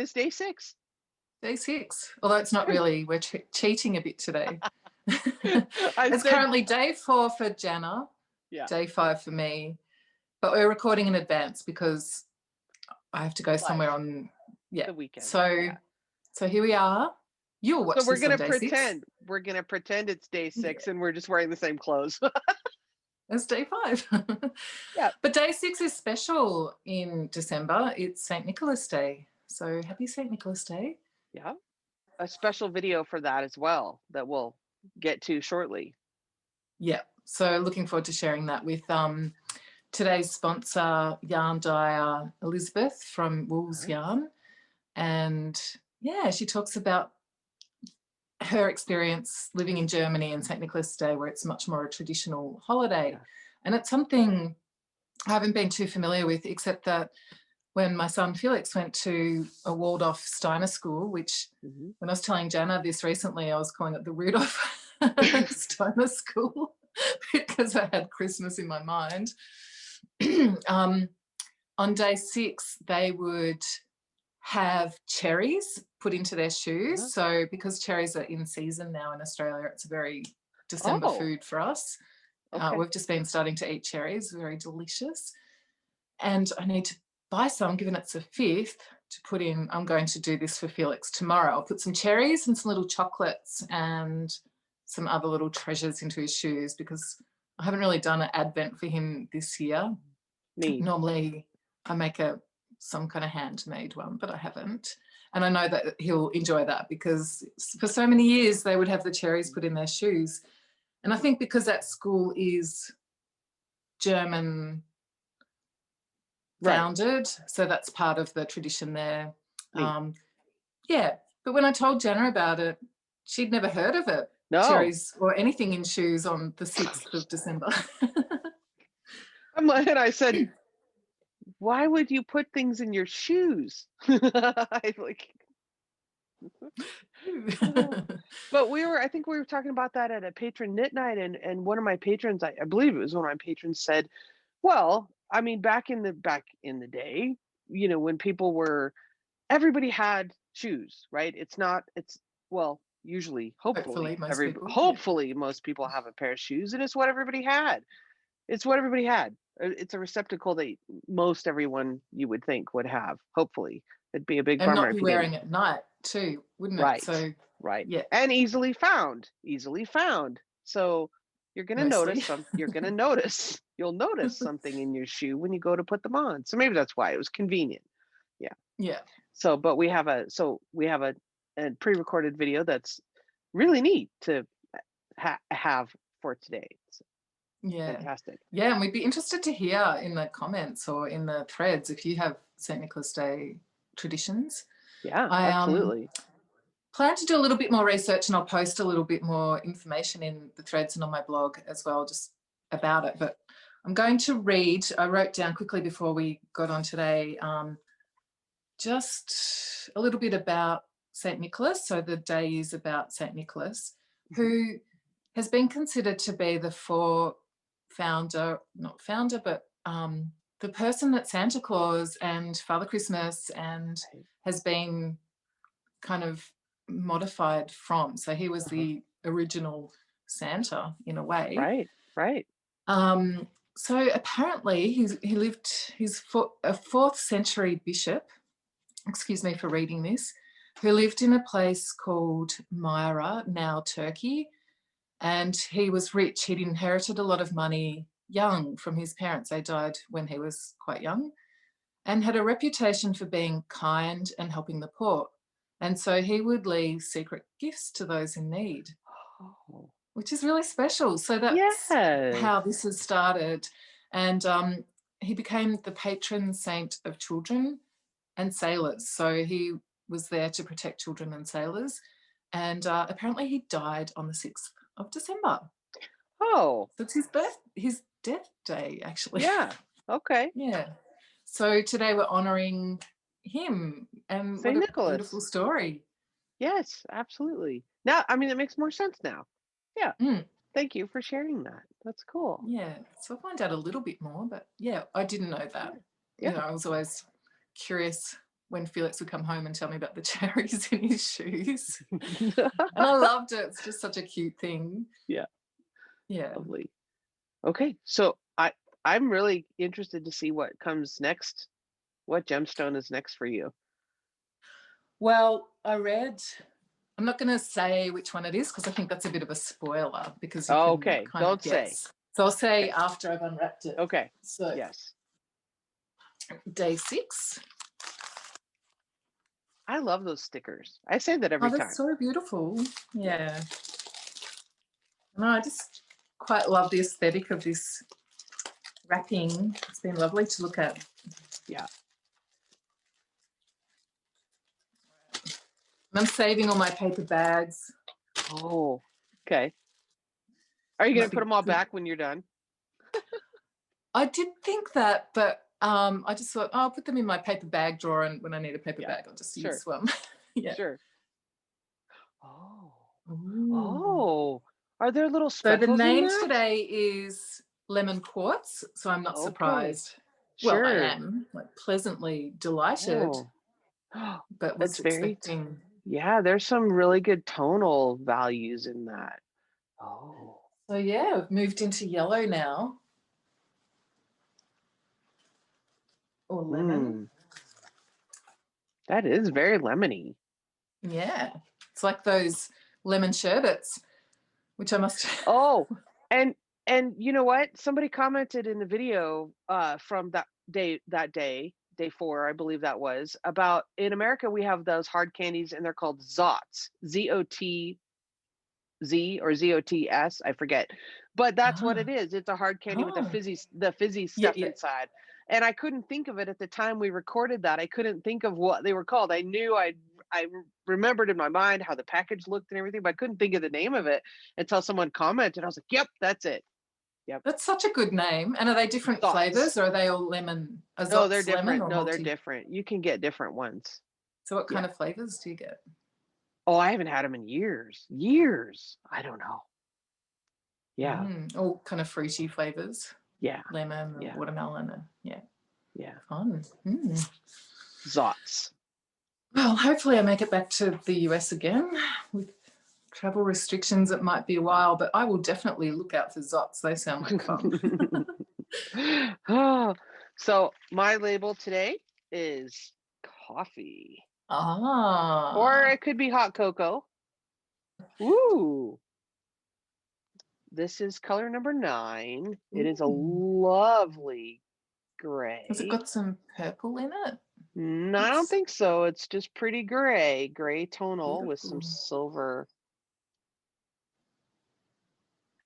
it's day 6. Day 6. Although it's not really. We're cheating a bit today. I It's said, currently day 4 for Jana, yeah, day 5 for me. But we're recording in advance because I have to go somewhere on the weekend. So here we are. You'll watch So we're this on gonna day pretend. 6. We're gonna pretend it's day 6, and we're just wearing the same clothes. It's day 5. Yeah. But day 6 is special in December. It's St. Nicholas Day. So happy St. Nicholas Day. Yeah. A special video for that as well that we'll get to shortly. Yeah. So looking forward to sharing that with today's sponsor, yarn dyer Elizabeth from Wolles Yarn. And yeah, she talks about her experience living in Germany and St. Nicholas Day, where it's much more a traditional holiday. Yeah. And it's something I haven't been too familiar with, except that when my son Felix went to a walled-off Steiner school, which when I was telling Jana this recently, I was calling it the Rudolph Steiner school because I had Christmas in my mind. On day 6, they would have cherries put into their shoes. So because cherries are in season now in Australia, it's a very December food for us. We've just been starting to eat cherries, very delicious. And I need to buy some, given it's the 5th, to put in. I'm going to do this for Felix tomorrow. I'll put some cherries and some little chocolates and some other little treasures into his shoes because I haven't really done an advent for him this year. Normally I make some kind of handmade one, but I haven't. And I know that he'll enjoy that because for so many years they would have the cherries put in their shoes. And I think because that school is German founded, so that's part of the tradition there. Yeah, but when I told Jana about it, she'd never heard of it. Cherries or anything in shoes on the 6th of December. And I said, why would you put things in your shoes? But I think we were talking about that at a patron knit night, and one of my patrons, I believe it was one of my patrons, said, well, I mean, back in the day, you know, when people were, everybody had shoes, right? Usually, hopefully most people have a pair of shoes, and it's what everybody had. It's a receptacle that most everyone you would think would have. Hopefully, it'd be a big bummer. And not be wearing at night too, wouldn't it? So yeah, and easily found. So you're gonna notice you'll notice something in your shoe when you go to put them on. So maybe that's why it was convenient. Yeah. So, but we have a pre-recorded video that's really neat to have for today. So, yeah, fantastic. Yeah, and we'd be interested to hear in the comments or in the threads if you have St. Nicholas Day traditions. Yeah, absolutely. Plan to do a little bit more research, and I'll post a little bit more information in the threads and on my blog as well, just about it. But I'm going to read, I wrote down quickly before we got on today, just a little bit about St. Nicholas. So the day is about St. Nicholas, who has been considered to be the the person that Santa Claus and Father Christmas and has been kind of modified from. So he was the original Santa in a way. Right. So apparently he's a 4th century bishop, excuse me for reading this, who lived in a place called Myra, now Turkey, and he was rich. He'd inherited a lot of money young from his parents. They died when he was quite young, and had a reputation for being kind and helping the poor. And so he would leave secret gifts to those in need, which is really special. So that's how this has started. And he became the patron saint of children and sailors. So he was there to protect children and sailors. And apparently he died on the 6th of December. Oh. So it's his death day, actually. Yeah. Okay. Yeah. So today we're honouring him, and St. what Nicholas. a beautiful story. Yes, absolutely. Now, I mean, it makes more sense now. Yeah. Thank you for sharing that. That's cool. Yeah. So I'll find out a little bit more, but yeah, I didn't know that. Yeah. You know, I was always curious when Felix would come home and tell me about the cherries in his shoes. And I loved it. It's just such a cute thing. Yeah. Yeah. Lovely. Okay. So I'm really interested to see what comes next. What gemstone is next for you? Well, I'm not going to say which one it is because I think that's a bit of a spoiler because you can kind Don't of guess. say. So I'll say after I've unwrapped it. Okay. So yes. Day 6. I love those stickers. I say that every time. That's so beautiful. Yeah. No, I just quite love the aesthetic of this wrapping. It's been lovely to look at. Yeah. And I'm saving all my paper bags. Oh, okay. Are you going to put them all back when you're done? I did think that, but I just thought, I'll put them in my paper bag drawer, and when I need a paper bag, I'll just use one. Yeah. Sure. Oh, are there little speckles? So the name today is Lemon Quartz, so I'm not surprised. Well, I am pleasantly delighted, but was expecting. Yeah, there's some really good tonal values in that. Oh. So yeah, we've moved into yellow now. Or lemon. That is very lemony. Yeah. It's like those lemon sherbets, which I must. Oh, and you know what? Somebody commented in the video from day 4, I believe that was, about in America we have those hard candies and they're called Zots. Z-O-T-Z or Z-O-T-S, I forget. But that's what it is. It's a hard candy with the fizzy stuff inside. And I couldn't think of it at the time we recorded that. I couldn't think of what they were called. I knew I remembered in my mind how the package looked and everything, but I couldn't think of the name of it until someone commented. I was like, yep, that's it. Yep. That's such a good name. And are they different flavors or are they all lemon? No, they're different. No, they're different. You can get different ones. So what kind of flavors do you get? Oh, I haven't had them in years. Years. I don't know. Yeah. All kind of fruity flavors. Yeah. Lemon, watermelon, and yeah. Fun. Zots. Well, hopefully I make it back to the US again. With travel restrictions, it might be a while, but I will definitely look out for Zots. They sound like fun. So my label today is coffee. Or it could be hot cocoa. Ooh. This is color number 9. It is a lovely gray. Has it got some purple in it? No, I don't think so. It's just pretty gray tonal with some silver.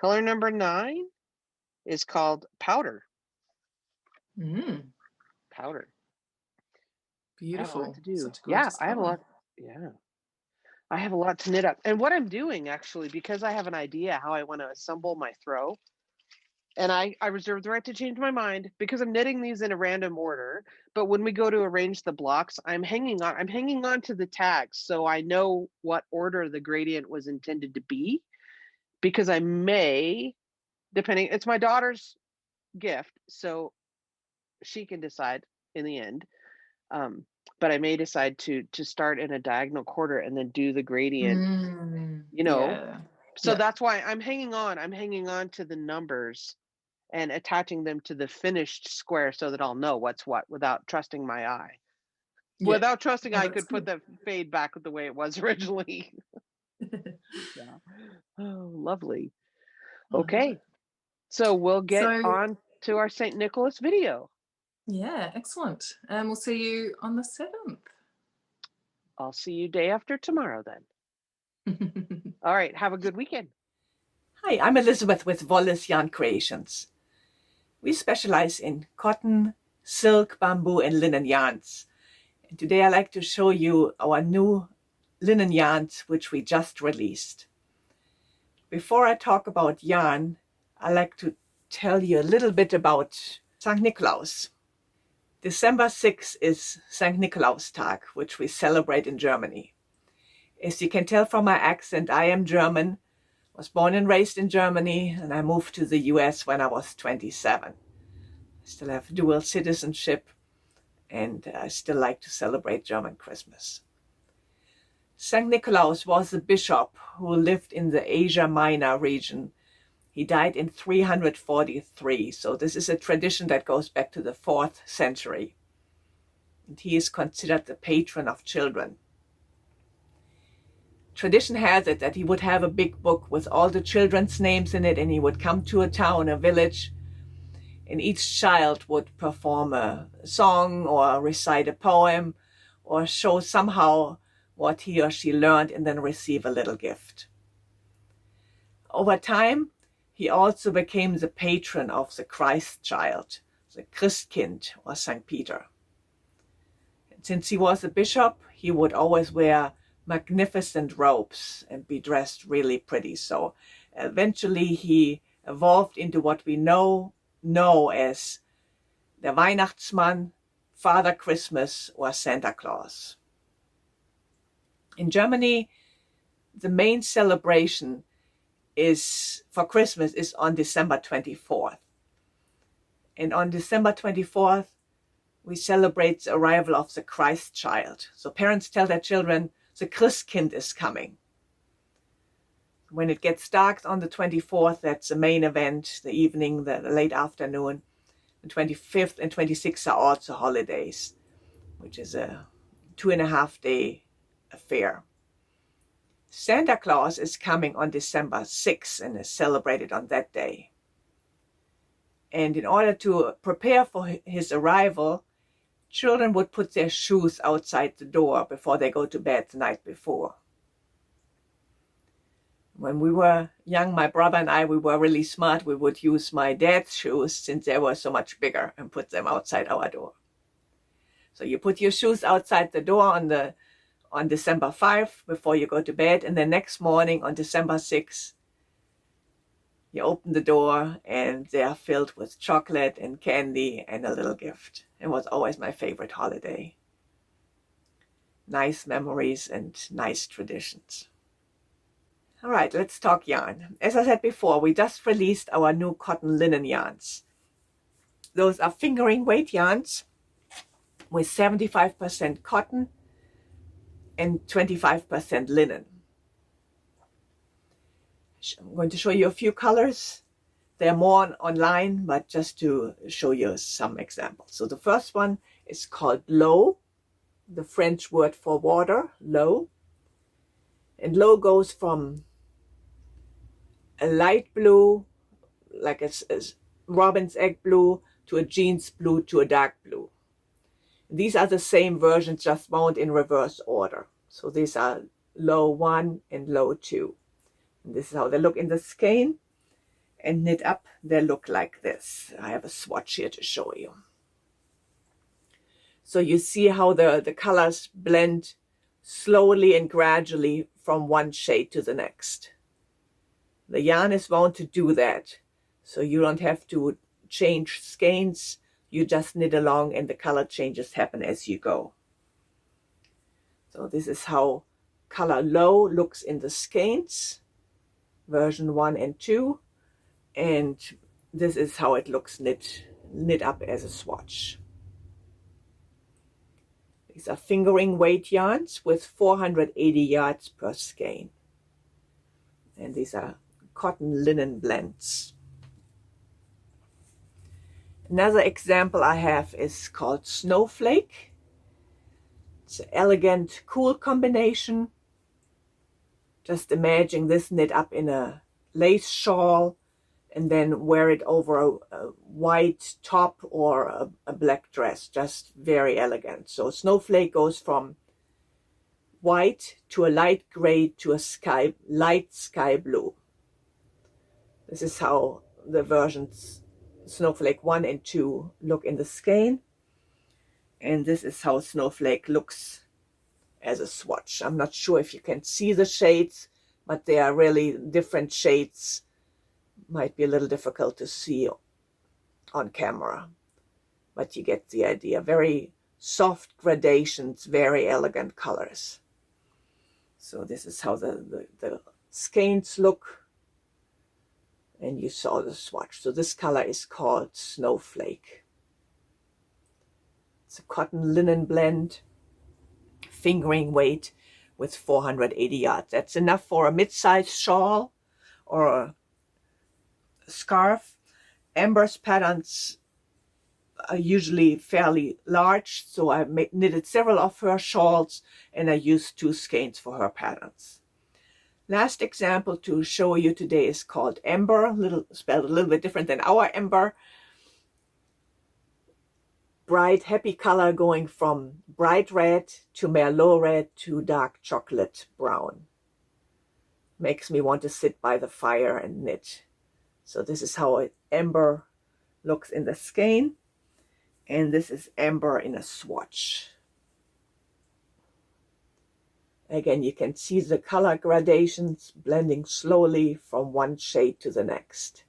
Color number 9 is called powder. Powder. Beautiful. I have a lot to do. I have a lot. I have a lot to knit up. And what I'm doing actually, because I have an idea how I want to assemble my throw, and I reserve the right to change my mind because I'm knitting these in a random order. But when we go to arrange the blocks, I'm hanging on to the tags so I know what order the gradient was intended to be, because I may, depending, it's my daughter's gift, so she can decide in the end. But I may decide to start in a diagonal quarter and then do the gradient, So that's why I'm hanging on to the numbers and attaching them to the finished square so that I'll know what's what without trusting my eye. Without trusting, I could put the fade back the way it was originally. Oh, lovely. Okay. So we'll get on to our St. Nicholas video. Yeah, excellent. And we'll see you on the 7th. I'll see you day after tomorrow then. All right. Have a good weekend. Hi, I'm Elizabeth with Wolles Yarn Creations. We specialize in cotton, silk, bamboo, and linen yarns. And today I'd like to show you our new linen yarns, which we just released. Before I talk about yarn, I'd like to tell you a little bit about St. Nicolaus. December 6th is St. Nicolaus Tag, which we celebrate in Germany. As you can tell from my accent, I am German, was born and raised in Germany, and I moved to the US when I was 27. I still have dual citizenship, and I still like to celebrate German Christmas. St. Nicolaus was a bishop who lived in the Asia Minor region. He died in 343, so this is a tradition that goes back to the 4th century. And he is considered the patron of children. Tradition has it that he would have a big book with all the children's names in it, and he would come to a town, a village, and each child would perform a song or recite a poem or show somehow what he or she learned and then receive a little gift. Over time, he also became the patron of the Christ child, the Christkind or St. Peter. And since he was a bishop, he would always wear magnificent robes and be dressed really pretty. So eventually he evolved into what we know as der Weihnachtsmann, Father Christmas, or Santa Claus. In Germany, the main celebration for Christmas is on December 24th. And on December 24th, we celebrate the arrival of the Christ child. So parents tell their children, the Christkind is coming. When it gets dark on the 24th, that's the main event, the evening, the late afternoon. The 25th and 26th are also holidays, which is a 2.5-day affair. Santa Claus is coming on December 6th and is celebrated on that day. And in order to prepare for his arrival, children would put their shoes outside the door before they go to bed the night before. When we were young, my brother and I, we were really smart. We would use my dad's shoes since they were so much bigger and put them outside our door. So you put your shoes outside the door on December 5 before you go to bed, and the next morning on December 6, you open the door and they are filled with chocolate and candy and a little gift. It was always my favorite holiday. Nice memories and nice traditions. All right, let's talk yarn. As I said before, we just released our new cotton linen yarns. Those are fingering weight yarns with 75% cotton and 25% linen. I'm going to show you a few colors. They're more online, but just to show you some examples. So the first one is called l'eau, the French word for water, l'eau. And l'eau goes from a light blue, like a robin's egg blue, to a jeans blue, to a dark blue. These are the same versions, just wound in reverse order. So these are l'eau 1 and l'eau 2. And this is how they look in the skein. And knit up, they look like this. I have a swatch here to show you. So you see how the colors blend slowly and gradually from one shade to the next. The yarn is wound to do that. So you don't have to change skeins. You just knit along and the color changes happen as you go. So this is how color l'eau looks in the skeins, version 1 and 2. And this is how it looks knit up as a swatch. These are fingering weight yarns with 480 yards per skein. And these are cotton linen blends. Another example I have is called Snowflake. It's an elegant, cool combination. Just imagine this knit up in a lace shawl and then wear it over a white top or a black dress. Just very elegant. So Snowflake goes from white to a light gray to a light sky blue. This is how the versions Snowflake 1 and 2 look in the skein. And this is how Snowflake looks as a swatch. I'm not sure if you can see the shades, but they are really different shades. Might be a little difficult to see on camera, but you get the idea. Very soft gradations, very elegant colors. So this is how the skeins look. And you saw the swatch. So this color is called Snowflake. It's a cotton linen blend, fingering weight with 480 yards. That's enough for a mid-sized shawl or a scarf. Ambah's patterns are usually fairly large, so I knitted several of her shawls and I used 2 skeins for her patterns. Last example to show you today is called Ambah, spelled a little bit different than our Ambah. Bright, happy color going from bright red to merlot red to dark chocolate brown. Makes me want to sit by the fire and knit. So this is how Ambah looks in the skein. And this is Ambah in a swatch. Again, you can see the color gradations blending slowly from one shade to the next.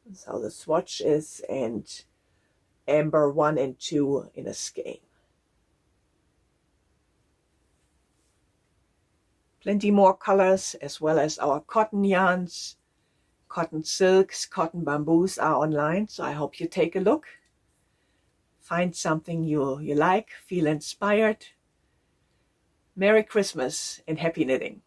That's how the swatch is, and Ambah 1 and 2 in a skein. Plenty more colors, as well as our cotton yarns, cotton silks, cotton bamboos are online, so I hope you take a look. Find something you like, feel inspired. Merry Christmas and happy knitting.